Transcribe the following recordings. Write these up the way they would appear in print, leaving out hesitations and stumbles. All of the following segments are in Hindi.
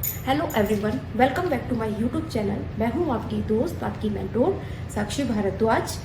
Hello everyone, welcome back to my YouTube channel. मैं हूं आपकी दोस्त, आपकी मेंटोर साक्षी भारद्वाज।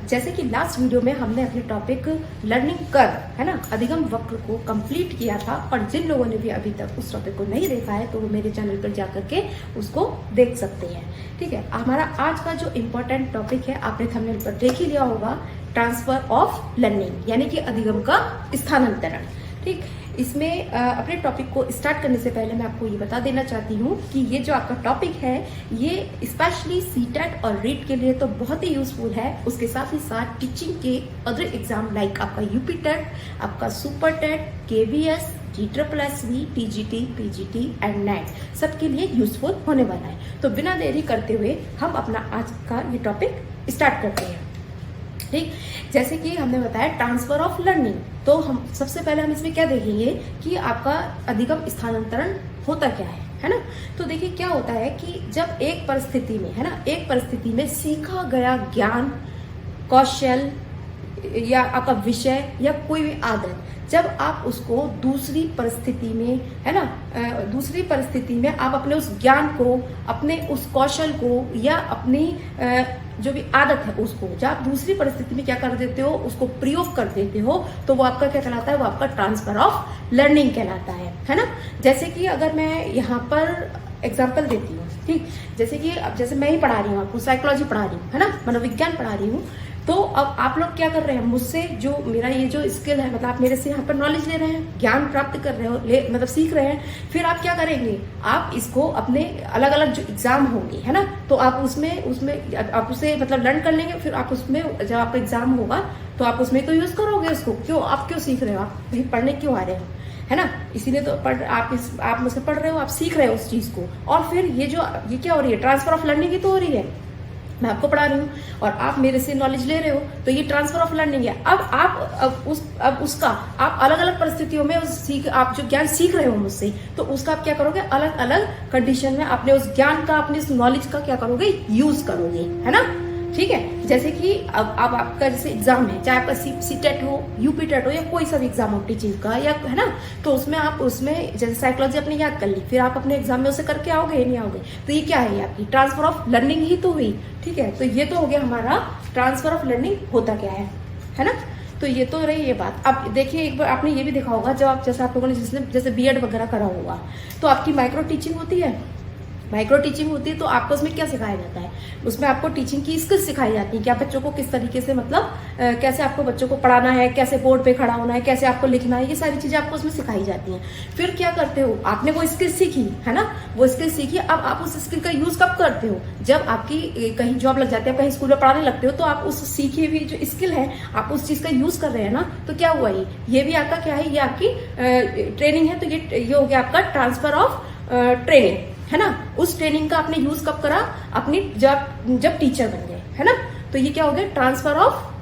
जैसे कि लास्ट वीडियो में हमने अपने टॉपिक लर्निंग कर्व है ना, अधिगम वक्र को कंप्लीट किया था, और जिन लोगों ने भी अभी तक उस टॉपिक को नहीं देखा है तो वो मेरे चैनल पर जा करके उसको देख सकते हैं। ठीक है, हमारा आज का जो इम्पोर्टेंट टॉपिक है आपने थंबनेल पर देख ही लिया होगा, ट्रांसफर ऑफ लर्निंग यानी कि अधिगम का स्थानांतरण। ठीक, इसमें अपने टॉपिक को स्टार्ट करने से पहले मैं आपको ये बता देना चाहती हूँ कि ये जो आपका टॉपिक है ये स्पेशली सीटेट और रीट के लिए तो बहुत ही यूजफुल है। उसके साथ ही साथ टीचिंग के अदर एग्जाम लाइक आपका यूपी टेट, आपका super TET, KVS, GSSV, TGT, PGT and NET सबके लिए यूजफुल होने वाला है। तो बिना देरी करते हुए हम अपना आज का ये टॉपिक स्टार्ट करते हैं। ठीक, जैसे कि हमने बताया ट्रांसफर ऑफ लर्निंग, तो हम सबसे पहले हम इसमें क्या देखेंगे कि आपका अधिगम स्थानांतरण होता क्या है ना। तो देखिए क्या होता है कि जब एक परिस्थिति में है ना, एक परिस्थिति में सीखा गया ज्ञान, कौशल या आपका विषय या कोई भी आदत, जब आप उसको दूसरी परिस्थिति में है ना, दूसरी परिस्थिति में आप अपने उस ज्ञान को, अपने उस कौशल को या अपनी जो भी आदत है उसको जब आप दूसरी परिस्थिति में क्या कर देते हो, उसको प्रयोग कर देते हो, तो वो आपका क्या कहलाता है, वो आपका ट्रांसफर ऑफ लर्निंग कहलाता है ना। जैसे कि अगर मैं यहाँ पर एग्जाम्पल देती हूँ, ठीक, जैसे कि अब जैसे मैं ही पढ़ा रही हूँ आपको, साइकोलॉजी पढ़ा रही हूँ है ना, मनोविज्ञान पढ़ा रही हूँ, तो अब आप लोग क्या कर रहे हैं, मुझसे जो मेरा ये जो स्किल है, मतलब आप मेरे से यहाँ पर नॉलेज ले रहे हैं, ज्ञान प्राप्त कर रहे हो, मतलब सीख रहे हैं, फिर आप क्या करेंगे, आप इसको अपने अलग अलग जो एग्जाम होंगे है ना, तो आप उसमें आप उसे मतलब लर्न कर लेंगे, फिर आप उसमें जब आपका एग्जाम होगा तो आप उसमें तो यूज करोगे उसको। क्यों, आप क्यों सीख रहे हो, आप कहीं पढ़ने क्यों आ रहे हो है ना, इसीलिए तो आप मुझसे पढ़ रहे हो, आप सीख रहे हो उस चीज को। और फिर ये क्या हो रही है, ट्रांसफर ऑफ लर्निंग ही तो हो रही है। मैं आपको पढ़ा रही हूँ और आप मेरे से नॉलेज ले रहे हो, तो ये ट्रांसफर ऑफ लर्निंग है। अब उसका आप अलग अलग परिस्थितियों में आप जो ज्ञान सीख रहे हो मुझसे, तो उसका आप क्या करोगे, अलग अलग कंडीशन में अपने उस ज्ञान का, अपने उस नॉलेज का क्या करोगे, यूज करोगे है ना। ठीक है, जैसे कि अब आपका जैसे एग्जाम है, चाहे आपका सीटेट हो, यूपी टेट हो या कोई सा भी एग्जाम हो टीचिंग का या है ना, तो उसमें आप उसमें जैसे साइकोलॉजी अपने याद कर ली, फिर आप अपने एग्जाम में उसे करके आओगे नहीं आओगे, तो ये क्या है, ये आपकी ट्रांसफर ऑफ लर्निंग ही तो हुई। ठीक है, तो ये तो हो गया हमारा ट्रांसफर ऑफ लर्निंग होता क्या है ना। तो ये तो रही ये बात। अब देखिए एक बार आपने ये भी देखा होगा, जब जैसे आप लोगों ने जैसे बीएड वगैरह करा होगा, तो आपकी माइक्रो टीचिंग होती है, माइक्रो टीचिंग होती है, तो आपको उसमें क्या सिखाया जाता है, उसमें आपको टीचिंग की स्किल्स सिखाई जाती है कि आप बच्चों को किस तरीके से मतलब कैसे आपको बच्चों को पढ़ाना है, कैसे बोर्ड पे खड़ा होना है, कैसे आपको लिखना है, ये सारी चीजें आपको उसमें सिखाई जाती हैं। फिर क्या करते हो, आपने वो स्किल सीखी है ना, वो स्किल सीखी, अब आप उस स्किल का यूज कब करते हो, जब आपकी कहीं जॉब लग जाती है, कहीं स्कूल में पढ़ाने लगते हो, तो आप उस सीखी हुई जो स्किल है आप उस चीज का यूज कर रहे हैं ना, तो क्या हुआ, ये भी आपका क्या है, ये आपकी ट्रेनिंग है। तो ये हो गया आपका ट्रांसफर ऑफ ट्रेनिंग है ना। उस ट्रेनिंग का आपने यूज कब करा, अपनी जब टीचर बन गए है ना, तो ये क्या हो गया, ट्रांसफर ऑफ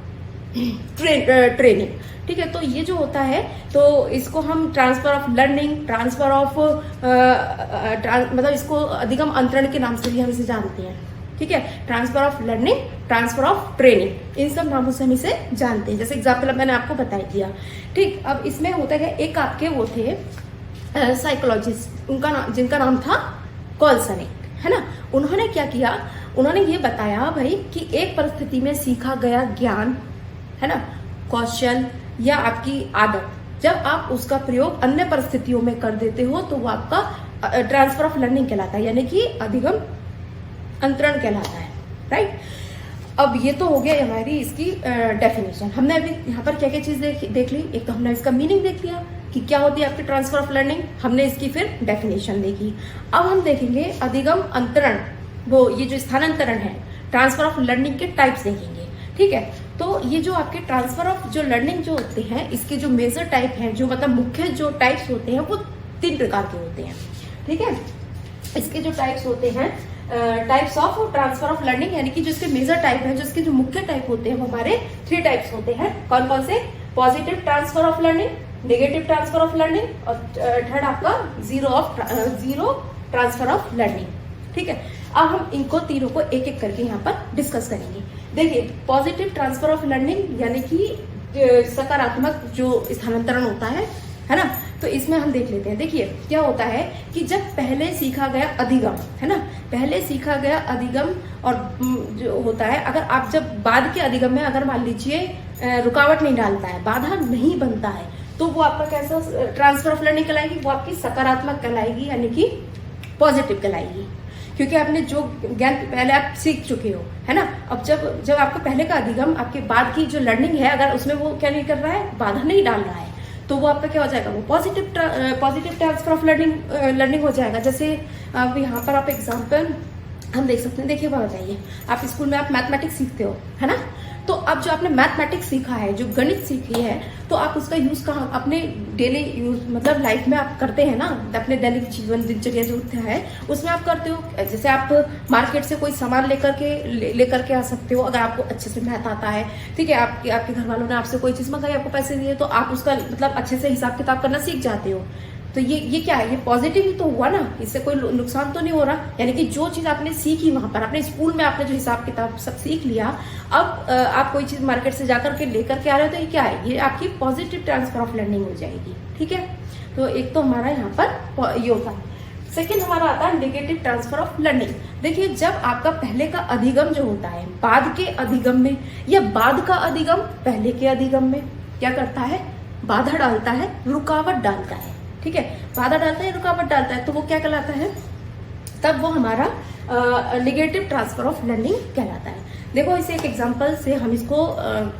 ट्रेनिंग। ठीक है, तो ये जो होता है, तो इसको हम transfer of learning, transfer of मतलब इसको अधिगम अंतरण के नाम से भी हम इसे जानते हैं। ठीक है, transfer of learning, transfer of training, इन सब नामों से हम इसे जानते हैं। जैसे एग्जाम्पल मैंने आपको बता दिया। ठीक, अब इसमें होता है, एक आपके वो थे साइकोलॉजिस्ट, जिनका नाम था कॉल्सनिक है ना। उन्होंने क्या किया, उन्होंने ये बताया भाई कि एक परिस्थिति में सीखा गया ज्ञान है ना, कौशल या आपकी आदत, जब आप उसका प्रयोग अन्य परिस्थितियों में कर देते हो, तो वो आपका ट्रांसफर ऑफ लर्निंग कहलाता है, यानी कि अधिगम अंतरण कहलाता है। राइट, अब ये तो हो गया हमारी इसकी डेफिनेशन। हमने अभी यहाँ पर क्या क्या चीज देख ली, एक तो हमने इसका मीनिंग देख लिया कि क्या होती है आपकी ट्रांसफर ऑफ लर्निंग, हमने इसकी फिर डेफिनेशन देखी। अब हम देखेंगे अधिगम अंतरण, वो ये जो स्थानांतरण है, ट्रांसफर ऑफ लर्निंग के टाइप्स देखेंगे। ठीक है, तो ये जो आपके ट्रांसफर ऑफ जो लर्निंग जो होते हैं, इसके जो मेजर टाइप हैं, जो मतलब मुख्य जो टाइप्स होते हैं, वो 3 प्रकार के होते हैं। ठीक है, इसके जो टाइप्स होते हैं, types of transfer of learning, यानी कि जो इसके मेजर टाइप है, जो इसके जो मुख्य टाइप होते हैं, वो हमारे 3 टाइप्स होते हैं। कौन कौन से, positive transfer of learning, negative transfer of learning, और थर्ड आपका जीरो ट्रांसफर ऑफ लर्निंग। ठीक है, अब हम इनको तीनों को एक एक करके यहाँ पर डिस्कस करेंगे। देखिए, पॉजिटिव ट्रांसफर ऑफ लर्निंग यानी कि सकारात्मक जो स्थानांतरण होता है ना, तो तो इसमें हम देख लेते हैं। देखिए क्या होता है कि जब पहले सीखा गया अधिगम, है ना, पहले सीखा गया अधिगम और जो होता है, अगर आप जब बाद के अधिगम में अगर मान लीजिए रुकावट नहीं डालता है, बाधा नहीं बनता है, तो वो आपका कैसा ट्रांसफर ऑफ लर्निंग कहलाएगी, वो आपकी सकारात्मक कहलाएगी, यानी कि पॉजिटिव कहलाएगी, क्योंकि आपने जो ज्ञान पहले आप सीख चुके हो, है ना। अब जब आपका पहले का अधिगम आपके बाद की जो लर्निंग है, अगर उसमें वो क्या नहीं कर रहा है, बाधा नहीं डाल रहा है, तो वो आपका क्या हो जाएगा, वो पॉजिटिव ट्रांसफर ऑफ लर्निंग हो जाएगा। जैसे अब यहाँ पर आप एग्जाम्पल हम देख सकते हैं। देखिए बताइए, आप स्कूल में आप मैथमेटिक्स सीखते हो, है ना, तो अब जो आपने मैथमेटिक्स सीखा है, जो गणित सीखी है, तो आप उसका यूज कहाँ, अपने डेली यूज मतलब लाइफ में आप करते हैं ना, अपने दैनिक जीवन दिनचर्या जो है उसमें आप करते हो। जैसे आप मार्केट से कोई सामान लेकर के आ सकते हो, अगर आपको अच्छे से मैथ आता है, ठीक है, आपके घर वालों ने आपसे कोई चीज मंगाई, आपको पैसे दिए, तो आप उसका मतलब अच्छे से हिसाब किताब करना सीख जाते हो। तो ये क्या है, ये पॉजिटिव ही तो हुआ ना, इससे कोई नुकसान तो नहीं हो रहा। यानी कि जो चीज आपने सीखी वहां पर, अपने स्कूल में आपने जो हिसाब किताब सब सीख लिया, अब आप कोई चीज मार्केट से जाकर के लेकर के आ रहे हो, तो ये क्या है, ये आपकी पॉजिटिव ट्रांसफर ऑफ लर्निंग हो जाएगी। ठीक है, तो एक तो हमारा यहाँ पर ये होता है। सेकेंड हमारा आता है नेगेटिव ट्रांसफर ऑफ लर्निंग। देखिए जब आपका पहले का अधिगम जो होता है बाद के अधिगम में, या बाद का अधिगम पहले के अधिगम में क्या करता है, बाधा डालता है, रुकावट डालता है। ठीक है, बाधा डालता है, रुकावट डालता है, तो वो क्या कहलाता है, तब वो हमारा नेगेटिव ट्रांसफर ऑफ लर्निंग कहलाता है। देखो इसे एक एग्जांपल से हम इसको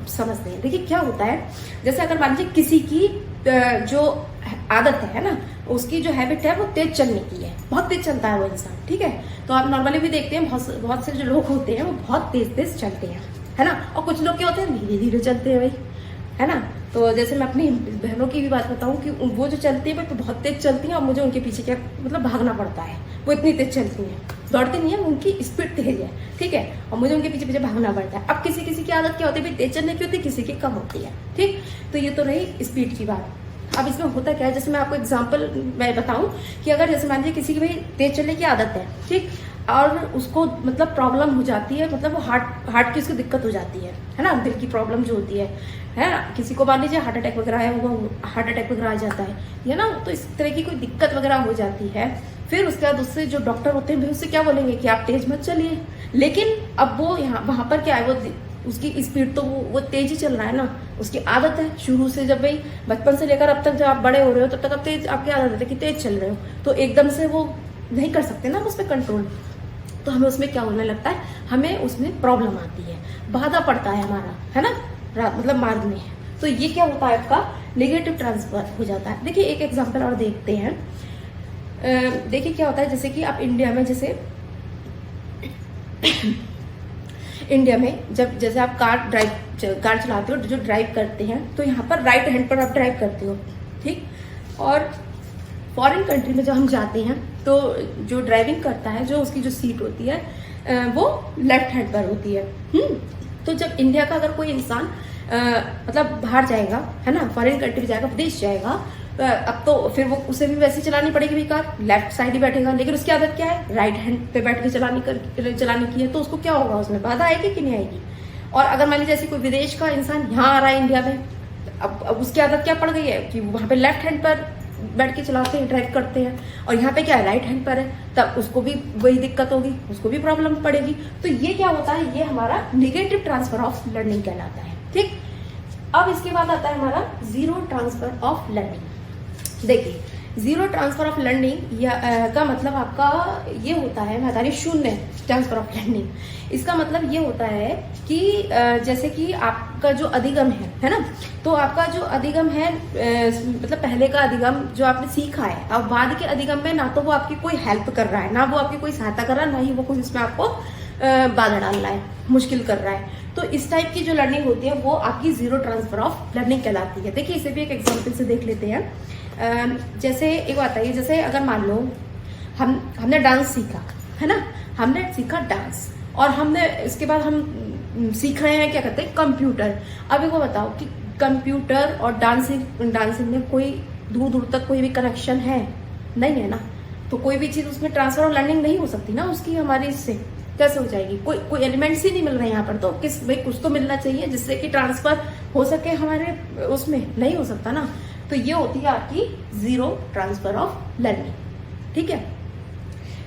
समझते हैं। देखिए क्या होता है, जैसे अगर मान लीजिए किसी की जो आदत है ना, उसकी जो हैबिट है वो तेज चलने की है, बहुत तेज चलता है वो इंसान। ठीक है, तो आप नॉर्मली भी देखते हैं बहुत से जो लोग होते हैं वो बहुत तेज चलते हैं, है ना, और कुछ लोग क्या होते हैं धीरे धीरे चलते हैं भाई, है ना। तो जैसे मैं अपनी बहनों की भी बात बताऊं कि वो जो चलती है वो तो बहुत तेज चलती हैं, और मुझे उनके पीछे क्या मतलब भागना पड़ता है, वो इतनी तेज चलती हैं, दौड़ती नहीं है, उनकी स्पीड तेज है। ठीक है, और मुझे उनके पीछे भागना पड़ता है। अब किसी की आदत क्या होती है, तेज चलने की होती है, किसी की कम होती है। ठीक, तो ये तो रही स्पीड की बात। अब इसमें होता क्या है, जैसे मैं आपको एग्जाम्पल मैं बताऊं कि अगर जैसे मान लीजिए किसी की भाई तेज चलने की आदत है, ठीक, और उसको मतलब प्रॉब्लम हो जाती है, मतलब वो हार्ट की उसको दिक्कत हो जाती है ना, दिल की प्रॉब्लम जो होती है ना, किसी को मान लीजिए हार्ट अटैक वगैरह है, वो हार्ट अटैक वगैरह आ जाता है ना, तो इस तरह की कोई दिक्कत वगैरह हो जाती है। फिर उसके बाद उससे जो डॉक्टर होते हैं उससे क्या बोलेंगे कि आप तेज मत चलिए, लेकिन अब वो वहां पर क्या है, वो उसकी स्पीड तो वो तेज ही चल रहा है ना, उसकी आदत है शुरू से, जब भाई बचपन से लेकर अब तक जब आप बड़े हो रहे हो तब तक अब तेज आपकी आदत है कि तेज चल रहे हो, तो एकदम से वो नहीं कर सकते ना उस पर कंट्रोल, तो हमें उसमें क्या होने लगता है, हमें उसमें प्रॉब्लम आती है, बाधा पड़ता है हमारा, है ना, मतलब मार्ग में। तो ये क्या होता है, आपका नेगेटिव ट्रांसफर हो जाता है। देखिए एक एग्जांपल और देखते हैं। देखिए क्या होता है, जैसे कि आप इंडिया में जैसे इंडिया में जैसे आप कार चलाते हो, जो ड्राइव करते हैं, तो यहाँ पर राइट हैंड पर आप ड्राइव करते हो, ठीक, और फॉरेन कंट्री में जब हम जाते हैं तो जो ड्राइविंग करता है, जो उसकी जो सीट होती है वो लेफ्ट हैंड पर होती है। तो जब इंडिया का अगर कोई इंसान मतलब बाहर जाएगा, है ना, फॉरेन कंट्री में जाएगा, विदेश जाएगा, अब तो फिर वो उसे भी वैसे चलानी पड़ेगी भी कार, लेफ्ट साइड ही बैठेगा, लेकिन उसकी आदत क्या है, राइट हैंड पे बैठ के चलाने की है, तो उसको क्या होगा, उसमें बाधा आएगी कि नहीं आएगी। और अगर मान लीजिए जैसे कोई विदेश का इंसान यहाँ आ रहा है इंडिया में, अब उसकी आदत क्या पड़ गई है कि वहां पे लेफ्ट हैंड पर बैठ के चलाते हैं, ड्राइव करते हैं, और यहाँ पे क्या है, राइट हैंड पर है, तब उसको भी वही दिक्कत होगी, उसको भी प्रॉब्लम पड़ेगी। तो ये क्या होता है, ये हमारा नेगेटिव ट्रांसफर ऑफ लर्निंग कहलाता है। ठीक, अब इसके बाद आता है हमारा जीरो ट्रांसफर ऑफ लर्निंग। देखिए जीरो ट्रांसफर ऑफ लर्निंग का मतलब आपका ये होता है, मैं बता रही शून्य ट्रांसफर ऑफ लर्निंग। इसका मतलब ये होता है कि जैसे कि आपका जो अधिगम है ना, तो आपका जो अधिगम है मतलब पहले का अधिगम जो आपने सीखा है, अब बाद के अधिगम में ना तो वो आपकी कोई हेल्प कर रहा है, ना वो आपकी कोई सहायता कर रहा है, ना ही वो कुछ इसमें आपको बाधा डाल रहा है, मुश्किल कर रहा है। तो इस टाइप की जो लर्निंग होती है वो आपकी जीरो ट्रांसफर ऑफ लर्निंग कहलाती है। देखिए इसे भी एक एग्जाम्पल से देख लेते हैं। जैसे एक बात है, जैसे अगर मान लो हमने डांस सीखा, है ना, हमने सीखा डांस, और हमने इसके बाद हम सीख रहे हैं क्या कहते हैं, कंप्यूटर। अब एक बताओ कि कंप्यूटर और डांसिंग में कोई दूर दूर तक कोई भी कनेक्शन है नहीं है ना, तो कोई भी चीज उसमें ट्रांसफर ऑफ लर्निंग नहीं हो सकती ना उसकी, हमारी इससे कैसे हो जाएगी, कोई एलिमेंट्स ही नहीं मिल रहे हैं यहाँ पर, तो भाई कुछ तो मिलना चाहिए जिससे कि ट्रांसफर हो सके हमारे उसमें, नहीं हो सकता ना। तो ये होती है आपकी जीरो ट्रांसफर ऑफ लर्निंग। ठीक है,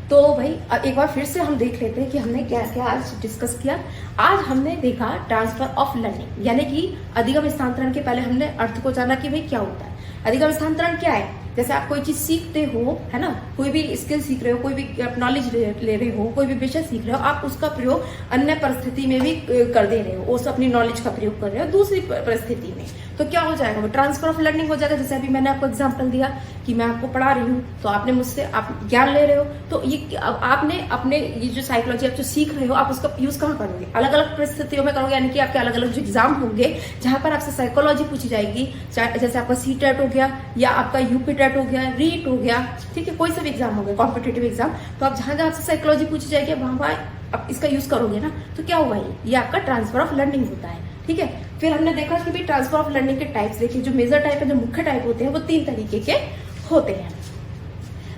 तो भाई एक बार फिर से हम देख लेते हैं कि हमने क्या क्या आज डिस्कस किया। आज हमने देखा ट्रांसफर ऑफ लर्निंग, यानी कि अधिगम स्थानांतरण के पहले हमने अर्थ को जाना कि भाई क्या होता है। अधिगम स्थानांतरण क्या है? जैसे आप कोई चीज सीखते हो, है ना, कोई भी स्किल सीख रहे हो, कोई भी नॉलेज ले रहे हो, कोई भी विषय सीख रहे हो, आप उसका प्रयोग अन्य परिस्थिति में भी कर दे रहे हो, उस अपनी नॉलेज का प्रयोग कर रहे हो दूसरी परिस्थिति में, तो क्या हो जाएगा? वो ट्रांसफर ऑफ लर्निंग हो जाएगा। जैसे अभी मैंने आपको एग्जांपल दिया कि मैं आपको पढ़ा रही हूँ, तो आपने मुझसे आप ज्ञान ले रहे हो, तो ये आपने अपने ये जो साइकोलॉजी आप जो सीख रहे हो, आप उसका यूज कहाँ करोगे? अलग अलग परिस्थितियों में करोगे, यानी कि आपके अलग अलग जो एग्जाम होंगे जहां पर आपसे साइकोलॉजी पूछी जाएगी, जैसे आपका CTET हो गया या आपका UPTET हो गया, रीट हो गया, ठीक है, कोई सा भी एग्जाम हो गया, कॉम्पिटेटिव एग्जाम, तो आप जहां जहां आपसे साइकोलॉजी पूछी जाएगी वहां आप इसका यूज करोगे ना, तो क्या हुआ? ये आपका ट्रांसफर ऑफ लर्निंग होता है। ठीक है, फिर हमने देखा कि भाई ट्रांसफर ऑफ लर्निंग के टाइप्स देखिए, जो मेजर टाइप है, जो मुख्य टाइप होते हैं, वो 3 तरीके के होते हैं।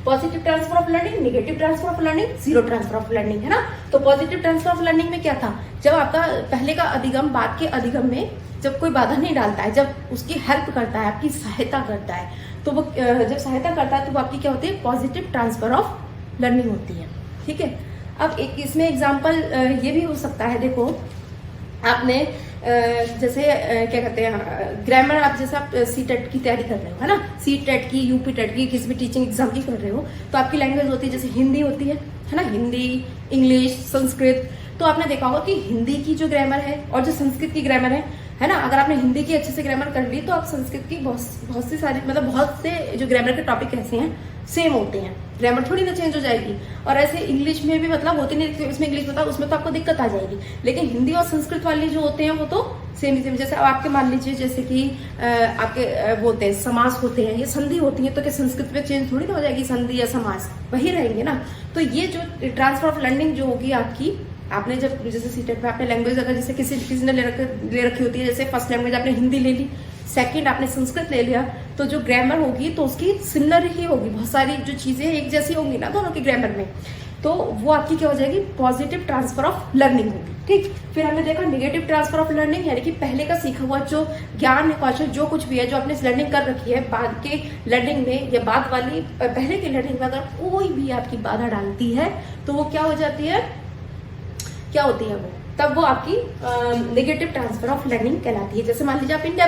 Positive transfer of learning, negative transfer of learning, zero transfer of learning, है ना। तो पॉजिटिव ट्रांसफर ऑफ लर्निंग में क्या था? जब आपका पहले का अधिगम बाद के अधिगम में जब कोई बाधा नहीं डालता है, जब उसकी हेल्प करता है, आपकी सहायता करता है, तो वो जब सहायता करता है तो वो आपकी क्या होती है? पॉजिटिव ट्रांसफर ऑफ लर्निंग होती है। ठीक है, अब एक इसमें एग्जाम्पल ये भी हो सकता है, देखो आपने जैसे क्या कहते हैं, ग्रामर, आप जैसे आप CTET की तैयारी कर रहे हो, है ना, CTET की, UPTET की, किसी भी टीचिंग एग्जाम की कर रहे हो, तो आपकी लैंग्वेज होती है, जैसे हिंदी होती है ना, हिंदी, इंग्लिश, संस्कृत। तो आपने देखा होगा कि हिंदी की जो ग्रामर है और जो संस्कृत की ग्रामर है ना, अगर आपने हिंदी की अच्छे से ग्रामर कर ली तो आप संस्कृत की बहुत सी सारी, मतलब बहुत से जो ग्रामर के टॉपिक ऐसे हैं सेम होते हैं, ग्रामर थोड़ी ना चेंज हो जाएगी। और ऐसे इंग्लिश में भी मतलब होती नहीं, इसमें इंग्लिश होता है, उसमें तो आपको दिक्कत आ जाएगी, लेकिन हिंदी और संस्कृत वाली जो होते हैं वो तो सेम ही सेम। जैसे अब आपके मान लीजिए, जैसे कि आपके बोलते हैं समास होते हैं, ये संधि होती है, तो क्या संस्कृत में चेंज थोड़ी ना हो जाएगी? संधि या समास वही रहेंगे ना। तो ये जो ट्रांसफर ऑफ लर्निंग जो होगी आपकी, आपने जब जैसे CTET में आपने लैंग्वेज अगर जैसे किसी ने ले रखी होती है, जैसे फर्स्ट लैंग्वेज आपने हिंदी ले ली, सेकंड आपने संस्कृत ले लिया, तो जो ग्रामर होगी तो उसकी सिमिलर ही होगी, बहुत सारी जो चीजें एक जैसी होंगी ना दोनों की ग्रामर में, तो वो आपकी क्या हो जाएगी? पॉजिटिव ट्रांसफर ऑफ लर्निंग होगी। ठीक, फिर हमने देखा नेगेटिव ट्रांसफर ऑफ लर्निंग, यानी कि पहले का सीखा हुआ जो ज्ञान, कौशल, जो कुछ भी है, जो आपने लर्निंग कर रखी है, बाद के लर्निंग में या बाद वाली पहले की लर्निंग में अगर कोई भी आपकी बाधा डालती है तो वो क्या हो जाती है? क्या होती है वो? तब वो आपकी नेगेटिव ट्रांसफर ऑफ लर्निंग कहलाती है। जैसे मान लीजिए आप इंडिया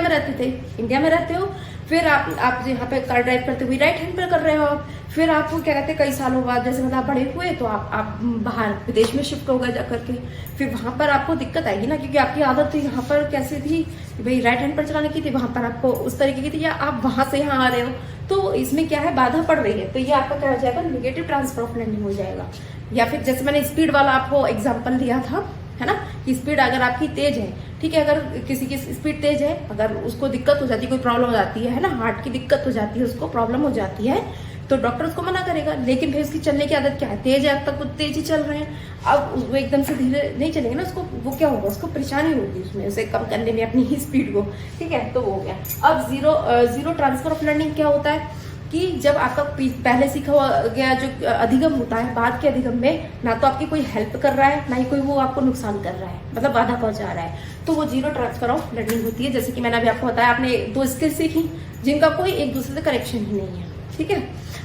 में रहते हो, फिर आप यहाँ पे कार ड्राइव करते हुए राइट हैंड पर कर रहे हो, फिर आपको क्या कहते हैं, कई सालों बाद जैसे मतलब आप बड़े हुए तो आप बाहर विदेश में शिफ्ट हो गए जाकर के, फिर वहां पर आपको दिक्कत आएगी ना, क्योंकि आपकी आदत थी यहाँ पर कैसी थी भाई, राइट हैंड पर चलाने की थी, वहां पर आपको उस तरीके की थी, या आप वहां से यहाँ आ रहे हो, तो इसमें क्या है? बाधा पड़ रही है, तो ये आपका क्या हो जाएगा? नेगेटिव ट्रांसफर ऑफ लर्निंग हो जाएगा। या फिर जैसे मैंने स्पीड वाला आपको एग्जाम्पल दिया था, है ना, कि स्पीड अगर आपकी तेज है, ठीक है, अगर किसी की स्पीड तेज है, अगर उसको दिक्कत हो जाती है, कोई प्रॉब्लम हो जाती है ना, हार्ट की दिक्कत हो जाती है, उसको प्रॉब्लम हो जाती है, तो डॉक्टर उसको मना करेगा, लेकिन फिर उसकी चलने की आदत क्या है? तेज है, अब तक वो तेज ही चल रहे हैं, अब वो एकदम से धीरे नहीं चलेंगे ना, उसको वो क्या होगा? उसको परेशानी होगी उसमें, उसे कम करने में अपनी ही स्पीड को। ठीक है, तो हो गया। अब जीरो ट्रांसफर ऑफ लर्निंग क्या होता है कि जब आपका पहले सीखा हुआ गया जो अधिगम होता है, बाद के अधिगम में ना तो आपकी कोई हेल्प कर रहा है, ना ही कोई वो आपको नुकसान कर रहा है, मतलब बाधा पहुंचा रहा है, तो वो जीरो ट्रांसफर ऑफ लर्निंग होती है। जैसे कि मैंने अभी आपको बताया, आपने 2 स्किल सीखी जिनका कोई एक दूसरे से करेक्शन ही नहीं है। ठीक है,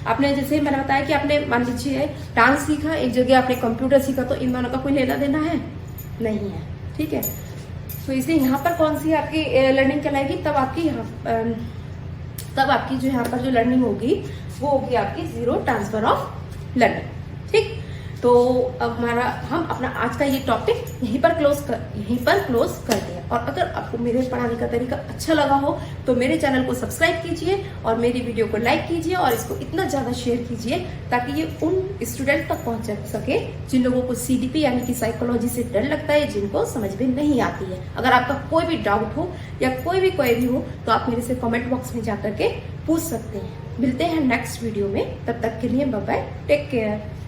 आपने जैसे मैंने बताया कि आपने मान लीजिए डांस सीखा, एक जगह आपने कंप्यूटर सीखा, तो इन दोनों का कोई लेना देना है नहीं है। ठीक है, तो इसलिए यहाँ पर कौन सी आपकी लर्निंग कहलाएगी? तब आपकी जो यहाँ पर जो लर्निंग होगी वो होगी आपकी जीरो ट्रांसफर ऑफ लर्निंग। ठीक, तो अब हम अपना आज का ये टॉपिक यहीं पर क्लोज करते हैं। और अगर आपको मेरे पढ़ाने का तरीका अच्छा लगा हो तो मेरे चैनल को सब्सक्राइब कीजिए और मेरी वीडियो को लाइक कीजिए और इसको इतना ज़्यादा शेयर कीजिए ताकि ये उन स्टूडेंट तक पहुंच सके जिन लोगों को CDP यानी कि साइकोलॉजी से डर लगता है, जिनको समझ में नहीं आती है। अगर आपका कोई भी डाउट हो या कोई भी क्वेरी हो तो आप मेरे से कमेंट बॉक्स में जाकर के पूछ सकते हैं। मिलते हैं नेक्स्ट वीडियो में, तब तक के लिए बाय बाय, टेक केयर।